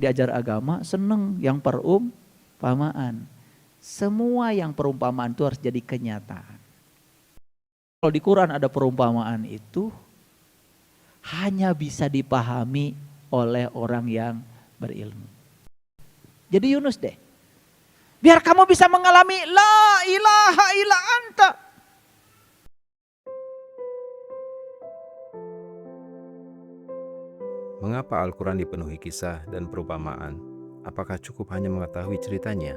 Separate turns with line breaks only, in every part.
Diajar agama seneng yang perumpamaan. Semua yang perumpamaan itu harus jadi kenyataan. Kalau di Quran ada perumpamaan itu hanya bisa dipahami oleh orang yang berilmu. Jadi Yunus deh, biar kamu bisa mengalami la ilaha illa anta.
Mengapa Al-Quran dipenuhi kisah dan perumpamaan? Apakah cukup hanya mengetahui ceritanya?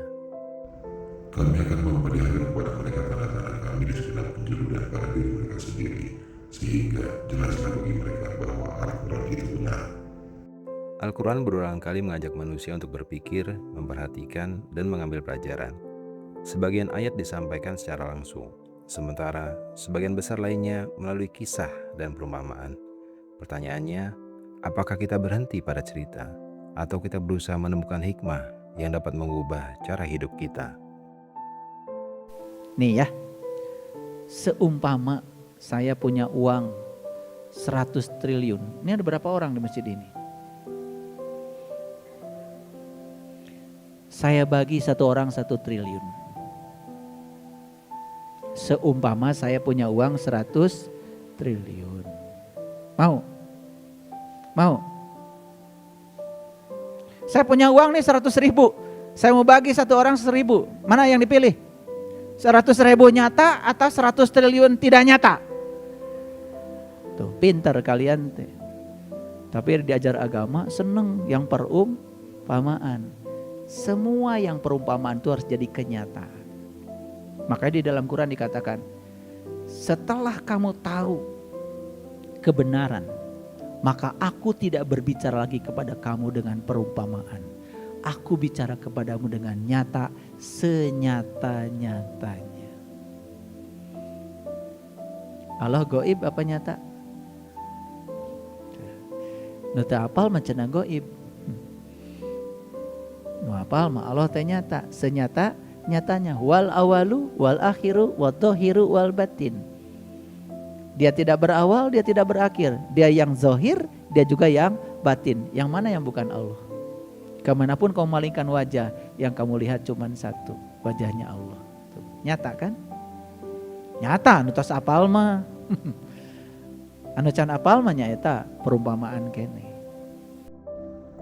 Kami akan memperlihatkan kepada mereka tanda-tanda kami di segenap penjuru dan pada diri mereka sendiri, sehingga jelaslah bagi mereka bahwa Al-Quran itu benar.
Al-Quran berulang kali mengajak manusia untuk berpikir, memperhatikan, dan mengambil pelajaran. Sebagian ayat disampaikan secara langsung, sementara sebagian besar lainnya melalui kisah dan perumpamaan. Pertanyaannya, apakah kita berhenti pada cerita, atau kita berusaha menemukan hikmah yang dapat mengubah cara hidup kita?
Nih ya, seumpama saya punya uang 100 triliun. Ini ada berapa orang di masjid ini? Saya bagi satu orang 1 triliun. Seumpama saya punya uang 100 triliun. Mau? Mau? Saya punya uang nih 100 ribu. Saya mau bagi satu orang 1.000. Mana yang dipilih? 100 ribu nyata atau 100 triliun tidak nyata? Tuh, pintar kalian teh. Tapi diajar agama seneng yang perumpamaan. Semua yang perumpamaan itu harus jadi kenyataan. Makanya di dalam Quran dikatakan, setelah kamu tahu kebenaran, maka aku tidak berbicara lagi kepada kamu dengan perumpamaan. Aku bicara kepadamu dengan nyata, senyata-nyatanya. Allah goib apa nyata? Nuta apal macana goib. Nu apal mah Allah teh nyata, senyata nyatanya. Wal awalu wal akhiru wal dhahiru wal batin. Dia tidak berawal, dia tidak berakhir. Dia yang zahir, dia juga yang batin. Yang mana yang bukan Allah? Kemanapun kau malingkan wajah, yang kamu lihat cuma satu, wajahnya Allah. Tuh, nyata kan? Nyata, anu tos apal mah. Anu can apal mah nyaeta perumpamaan kene.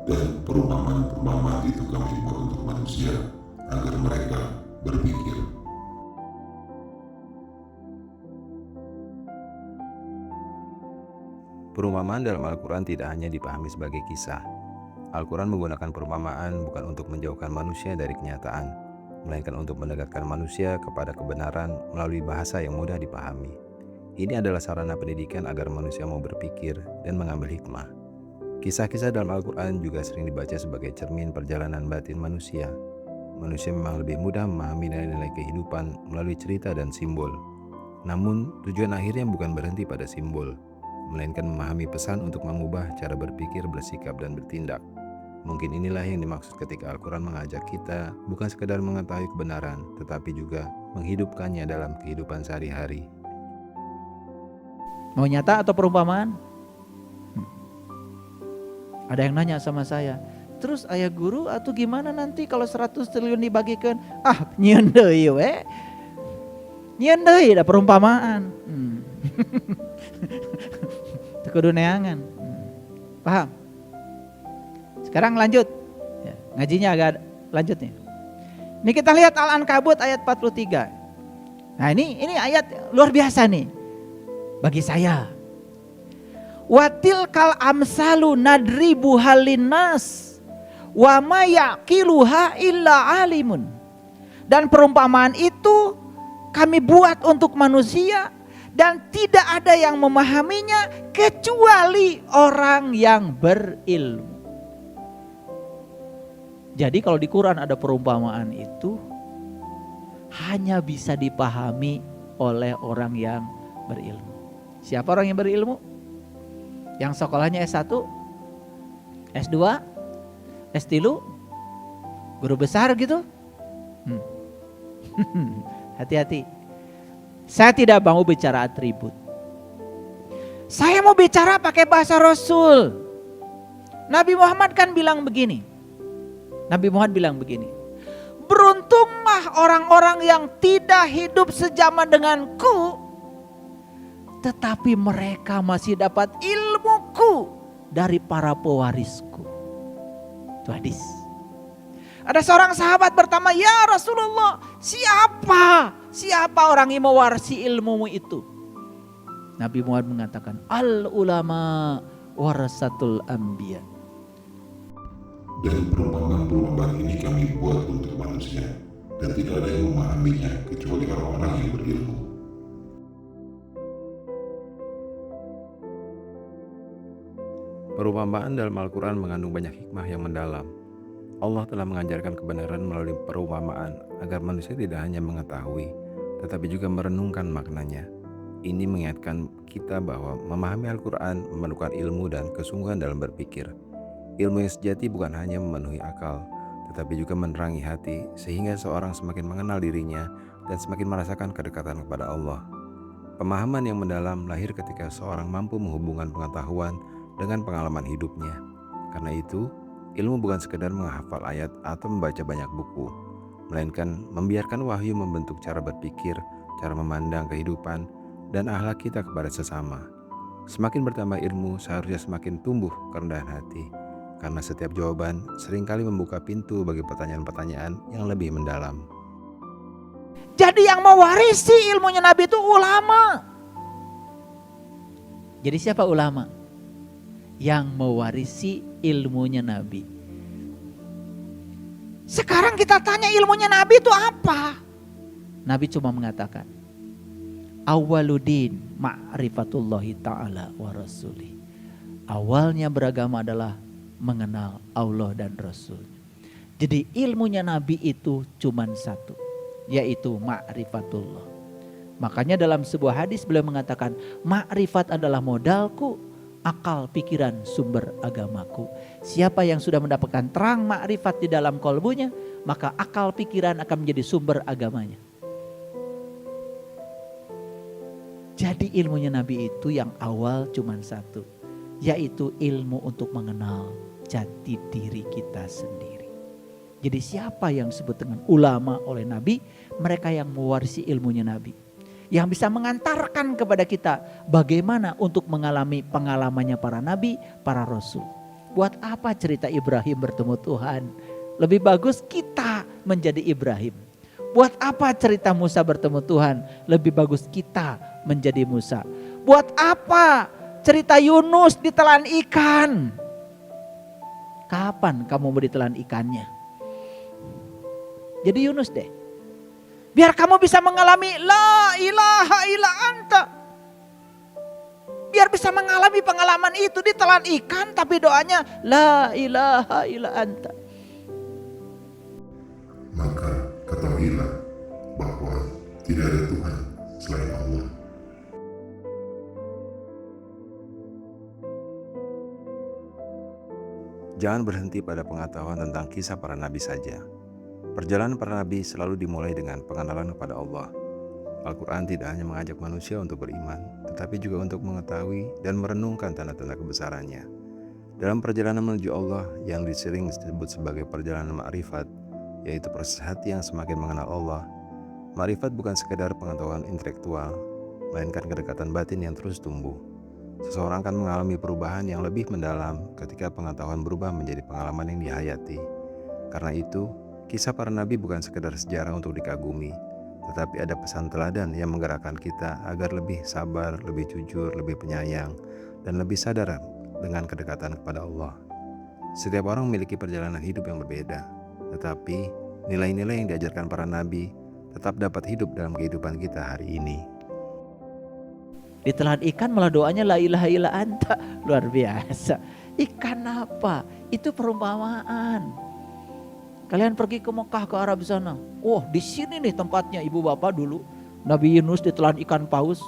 Dan perumpamaan-perumpamaan itu kami buat untuk manusia, agar mereka berpikir.
Perumpamaan dalam Al-Quran tidak hanya dipahami sebagai kisah. Al-Quran menggunakan perumpamaan bukan untuk menjauhkan manusia dari kenyataan, melainkan untuk mendekatkan manusia kepada kebenaran melalui bahasa yang mudah dipahami. Ini adalah sarana pendidikan agar manusia mau berpikir dan mengambil hikmah. Kisah-kisah dalam Al-Quran juga sering dibaca sebagai cermin perjalanan batin manusia. Manusia memang lebih mudah memahami nilai-nilai kehidupan melalui cerita dan simbol. Namun, tujuan akhirnya bukan berhenti pada simbol, melainkan memahami pesan untuk mengubah cara berpikir, bersikap, dan bertindak. Mungkin inilah yang dimaksud ketika Al-Quran mengajak kita bukan sekadar mengetahui kebenaran, tetapi juga menghidupkannya dalam kehidupan sehari-hari.
Mau nyata atau perumpamaan? Ada yang nanya sama saya, terus ayah guru atau gimana nanti kalau 100 triliun dibagikan? Ah, nyieun deui we. Nyieun deui da perumpamaan. Teu kudu neangan. Paham? Sekarang lanjut. Ya, ngajinya agak lanjutnya. Ini kita lihat Al-Ankabut ayat 43. Nah, ini ayat luar biasa nih bagi saya. Watil kal amsalu nadribu halinas wa ma yaqiluha illa alimun. Dan perumpamaan itu kami buat untuk manusia dan tidak ada yang memahaminya kecuali orang yang berilmu. Jadi kalau di Quran ada perumpamaan itu hanya bisa dipahami oleh orang yang berilmu. Siapa orang yang berilmu? Yang sekolahnya S1, S2, S3, guru besar gitu? Hati-hati. Saya tidak mau bicara atribut. Saya mau bicara pakai bahasa Rasul. Nabi Muhammad kan bilang begini, Nabi Muhammad bilang begini, beruntunglah orang-orang yang tidak hidup sejaman denganku, tetapi mereka masih dapat ilmuku dari para pewarisku. Itu hadis. Ada seorang sahabat bertanya, ya Rasulullah, siapa orang yang mewarisi ilmumu itu? Nabi Muhammad mengatakan, al ulama warasatul anbiya.
Dan perumpamaan-perumpamaan ini kami buat untuk manusia, dan tidak ada yang memahaminya kecuali orang-orang yang berilmu.
Perumpamaan dalam Al-Quran mengandung banyak hikmah yang mendalam. Allah telah mengajarkan kebenaran melalui perumpamaan agar manusia tidak hanya mengetahui, tetapi juga merenungkan maknanya. Ini mengingatkan kita bahwa memahami Al-Quran memerlukan ilmu dan kesungguhan dalam berpikir. Ilmu yang sejati bukan hanya memenuhi akal, tetapi juga menerangi hati, sehingga seorang semakin mengenal dirinya dan semakin merasakan kedekatan kepada Allah. Pemahaman yang mendalam lahir ketika seorang mampu menghubungkan pengetahuan dengan pengalaman hidupnya. Karena itu, ilmu bukan sekedar menghafal ayat atau membaca banyak buku, melainkan membiarkan wahyu membentuk cara berpikir, cara memandang kehidupan, dan akhlak kita kepada sesama. Semakin bertambah ilmu, seharusnya semakin tumbuh kerendahan hati, karena setiap jawaban seringkali membuka pintu bagi pertanyaan-pertanyaan yang lebih mendalam.
Jadi yang mewarisi ilmunya Nabi itu ulama. Jadi siapa ulama? Yang mewarisi ilmunya Nabi. Sekarang kita tanya ilmunya Nabi itu apa? Nabi cuma mengatakan, awwaluddin ma'rifatullahi ta'ala wa rasulih. Awalnya beragama adalah mengenal Allah dan Rasul. Jadi ilmunya Nabi itu cuma satu, yaitu ma'rifatullah. Makanya dalam sebuah hadis beliau mengatakan, ma'rifat adalah modalku, akal, pikiran, sumber agamaku. Siapa yang sudah mendapatkan terang ma'rifat di dalam kolbunya, maka akal, pikiran akan menjadi sumber agamanya. Jadi ilmunya Nabi itu yang awal cuma satu, yaitu ilmu untuk mengenal jati diri kita sendiri. Jadi siapa yang disebut dengan ulama oleh Nabi? Mereka yang mewarisi ilmunya Nabi, yang bisa mengantarkan kepada kita bagaimana untuk mengalami pengalamannya para nabi, para rasul. Buat apa cerita Ibrahim bertemu Tuhan? Lebih bagus kita menjadi Ibrahim. Buat apa cerita Musa bertemu Tuhan? Lebih bagus kita menjadi Musa. Buat apa cerita Yunus ditelan ikan? Kapan kamu mau ditelan ikannya? Jadi Yunus deh. Biar kamu bisa mengalami la ilaha illa anta. Biar bisa mengalami pengalaman itu, ditelan ikan tapi doanya la ilaha illa anta.
Maka ketahuilah bahwa tidak ada Tuhan selain Allah.
Jangan berhenti pada pengetahuan tentang kisah para nabi saja. Perjalanan para nabi selalu dimulai dengan pengenalan kepada Allah. Al-Quran tidak hanya mengajak manusia untuk beriman, tetapi juga untuk mengetahui dan merenungkan tanda-tanda kebesarannya. Dalam perjalanan menuju Allah yang disering disebut sebagai perjalanan ma'rifat, yaitu proses hati yang semakin mengenal Allah. Ma'rifat bukan sekedar pengetahuan intelektual, melainkan kedekatan batin yang terus tumbuh. Seseorang akan mengalami perubahan yang lebih mendalam ketika pengetahuan berubah menjadi pengalaman yang dihayati. Karena itu, kisah para nabi bukan sekedar sejarah untuk dikagumi, tetapi ada pesan teladan yang menggerakkan kita agar lebih sabar, lebih jujur, lebih penyayang, dan lebih sadar dengan kedekatan kepada Allah. Setiap orang memiliki perjalanan hidup yang berbeda, tetapi nilai-nilai yang diajarkan para nabi tetap dapat hidup dalam kehidupan kita hari ini.
Ditelan ikan malah doanya la ilaha illa anta. Luar biasa. Ikan apa? Itu perumpamaan. Kalian pergi ke Mekah, ke Arab sana. Oh, di sini nih tempatnya ibu bapak dulu. Nabi Yunus ditelan ikan paus.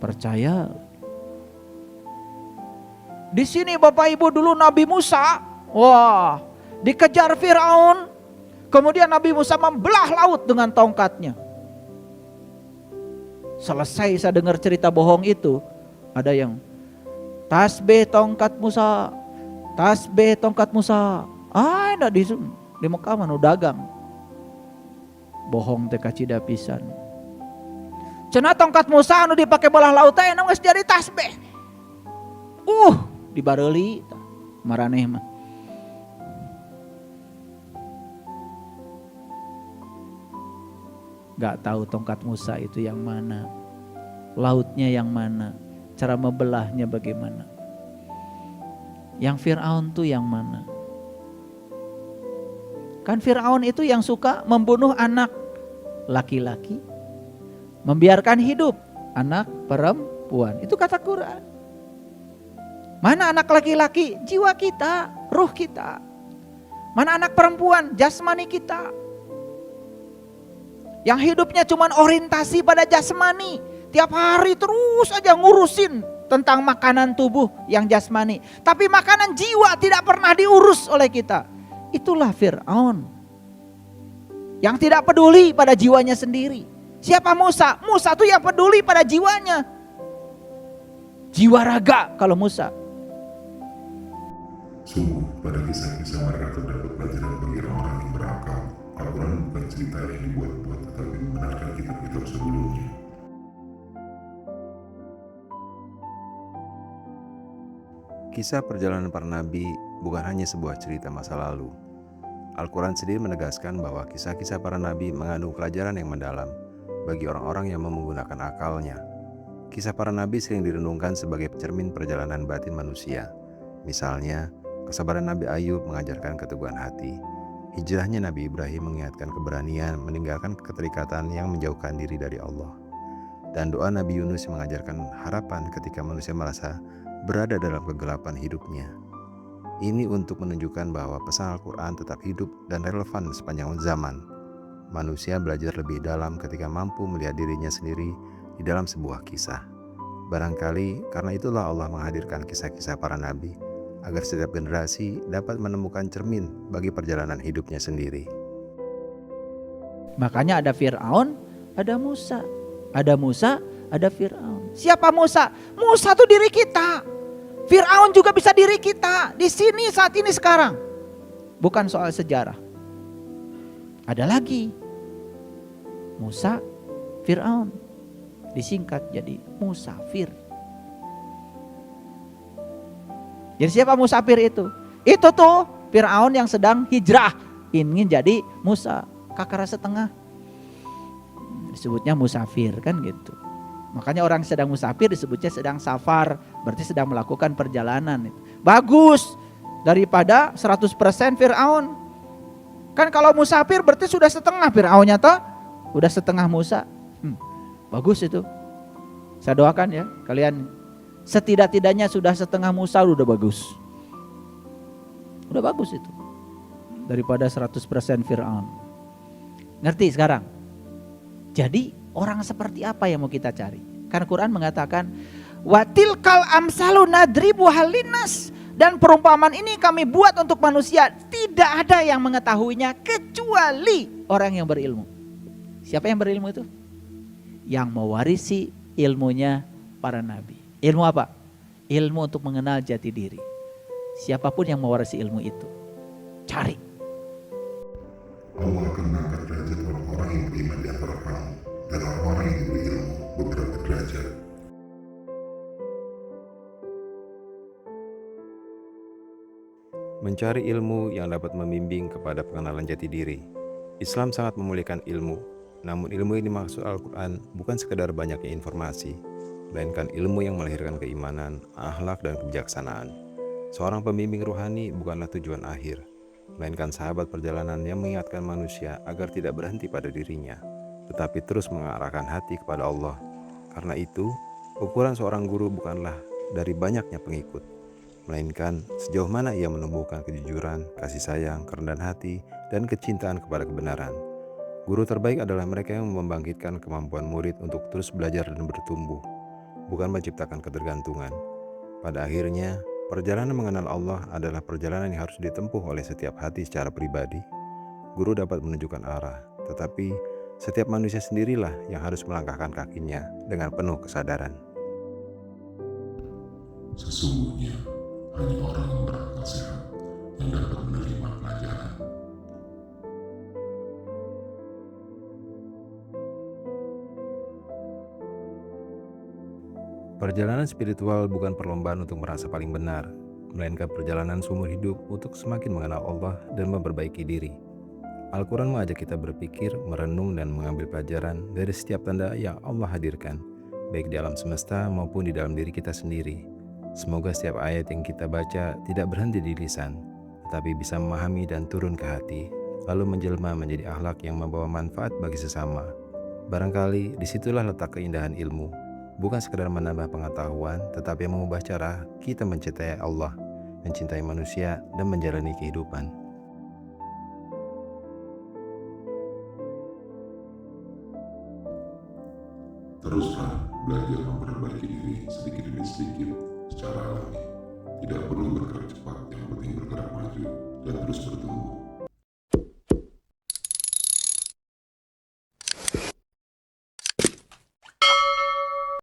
Percaya. Di sini bapak ibu dulu Nabi Musa. Wah, dikejar Firaun. Kemudian Nabi Musa membelah laut dengan tongkatnya. Selesai saya dengar cerita bohong itu, ada yang tasbih tongkat Musa, tasbih tongkat Musa. Ada di Mekah mah nu dagang. Bohong teh kacida pisan. Cenah tongkat Musa anu dipake belah laut teh anu geus jadi tasbih. Dibareuli maraneh mah. Gak tahu tongkat Musa itu yang mana, lautnya yang mana, cara membelahnya bagaimana. Yang Fir'aun tuh yang mana? Kan Fir'aun itu yang suka membunuh anak laki-laki, membiarkan hidup anak perempuan. Itu kata Quran. Mana anak laki-laki? Jiwa kita, ruh kita. Mana anak perempuan? Jasmani kita. Yang hidupnya cuma orientasi pada jasmani. Tiap hari terus aja ngurusin tentang makanan tubuh yang jasmani. Tapi makanan jiwa tidak pernah diurus oleh kita. Itulah Fir'aun. Yang tidak peduli pada jiwanya sendiri. Siapa Musa? Musa tuh yang peduli pada jiwanya. Jiwa raga kalau Musa.
Sungguh pada kisah-kisah mereka terdapat pelajaran bagi orang-orang yang berakal. Al-Quran bukan cerita yang dibuat-buat, tetapi membenarkan kitab-kitab sebelumnya.
Kisah perjalanan para nabi bukan hanya sebuah cerita masa lalu. Al-Quran sendiri menegaskan bahwa kisah-kisah para nabi mengandung pelajaran yang mendalam bagi orang-orang yang menggunakan akalnya. Kisah para nabi sering direnungkan sebagai cermin perjalanan batin manusia. Misalnya, kesabaran Nabi Ayub mengajarkan keteguhan hati. Hijrahnya Nabi Ibrahim mengingatkan keberanian meninggalkan keterikatan yang menjauhkan diri dari Allah. Dan doa Nabi Yunus mengajarkan harapan ketika manusia merasa berada dalam kegelapan hidupnya. Ini untuk menunjukkan bahwa pesan Al-Quran tetap hidup dan relevan sepanjang zaman. Manusia belajar lebih dalam ketika mampu melihat dirinya sendiri di dalam sebuah kisah. Barangkali karena itulah Allah menghadirkan kisah-kisah para nabi, agar setiap generasi dapat menemukan cermin bagi perjalanan hidupnya sendiri.
Makanya ada Fir'aun, ada Musa. Ada Musa, ada Fir'aun. Siapa Musa? Musa itu diri kita. Fir'aun juga bisa diri kita. Di sini saat ini sekarang. Bukan soal sejarah. Ada lagi. Musa, Fir'aun. Disingkat jadi Musafir. Jadi siapa musafir itu? Itu tuh Fir'aun yang sedang hijrah. Ingin jadi Musa. Kakara setengah. Disebutnya musafir kan gitu. Makanya orang sedang musafir disebutnya sedang safar. Berarti sedang melakukan perjalanan. Bagus. Daripada 100% Fir'aun. Kan kalau musafir berarti sudah setengah Fir'aunnya toh. Udah setengah Musa. Bagus itu. Saya doakan ya kalian. Setidak-tidaknya sudah setengah Musa udah bagus. Udah bagus itu. Daripada 100% Fir'aun. Ngerti sekarang? Jadi orang seperti apa yang mau kita cari? Karena Quran mengatakan watilkal amsalu nadribu halinas, dan perumpamaan ini kami buat untuk manusia, tidak ada yang mengetahuinya kecuali orang yang berilmu. Siapa yang berilmu itu? Yang mewarisi ilmunya para nabi. Ilmu apa? Ilmu untuk mengenal jati diri. Siapapun yang mewarisi ilmu itu, cari.
Allah akan mengangkat derajat orang-orang yang beriman di antara kamu, dan orang-orang yang diberi ilmu beberapa derajat.
Mencari ilmu yang dapat membimbing kepada pengenalan jati diri. Islam sangat memuliakan ilmu, namun ilmu yang dimaksud Al-Quran bukan sekedar banyaknya informasi, melainkan ilmu yang melahirkan keimanan, akhlak, dan kebijaksanaan. Seorang pembimbing ruhani bukanlah tujuan akhir, melainkan sahabat perjalanan yang mengingatkan manusia agar tidak berhenti pada dirinya, tetapi terus mengarahkan hati kepada Allah. Karena itu, ukuran seorang guru bukanlah dari banyaknya pengikut, melainkan sejauh mana ia menumbuhkan kejujuran, kasih sayang, kerendahan hati, dan kecintaan kepada kebenaran. Guru terbaik adalah mereka yang membangkitkan kemampuan murid untuk terus belajar dan bertumbuh, bukan menciptakan ketergantungan. Pada akhirnya, perjalanan mengenal Allah adalah perjalanan yang harus ditempuh oleh setiap hati secara pribadi. Guru dapat menunjukkan arah, tetapi setiap manusia sendirilah yang harus melangkahkan kakinya dengan penuh kesadaran.
Sesungguhnya hanya orang yang berakal sehat yang dapat menerima
Perjalanan spiritual bukan perlombaan untuk merasa paling benar, melainkan perjalanan seumur hidup untuk semakin mengenal Allah dan memperbaiki diri. Al-Quran mengajak kita berpikir, merenung, dan mengambil pelajaran dari setiap tanda yang Allah hadirkan, baik di alam semesta maupun di dalam diri kita sendiri. Semoga setiap ayat yang kita baca tidak berhenti di lisan, tetapi bisa memahami dan turun ke hati, lalu menjelma menjadi akhlak yang membawa manfaat bagi sesama. Barangkali disitulah letak keindahan ilmu, bukan sekedar menambah pengetahuan, tetapi mengubah cara kita mencintai Allah, mencintai manusia, dan menjalani kehidupan.
Teruslah belajar memperbaiki diri sedikit demi sedikit secara alami. Tidak perlu bergerak cepat, yang penting bergerak maju dan terus bertumbuh.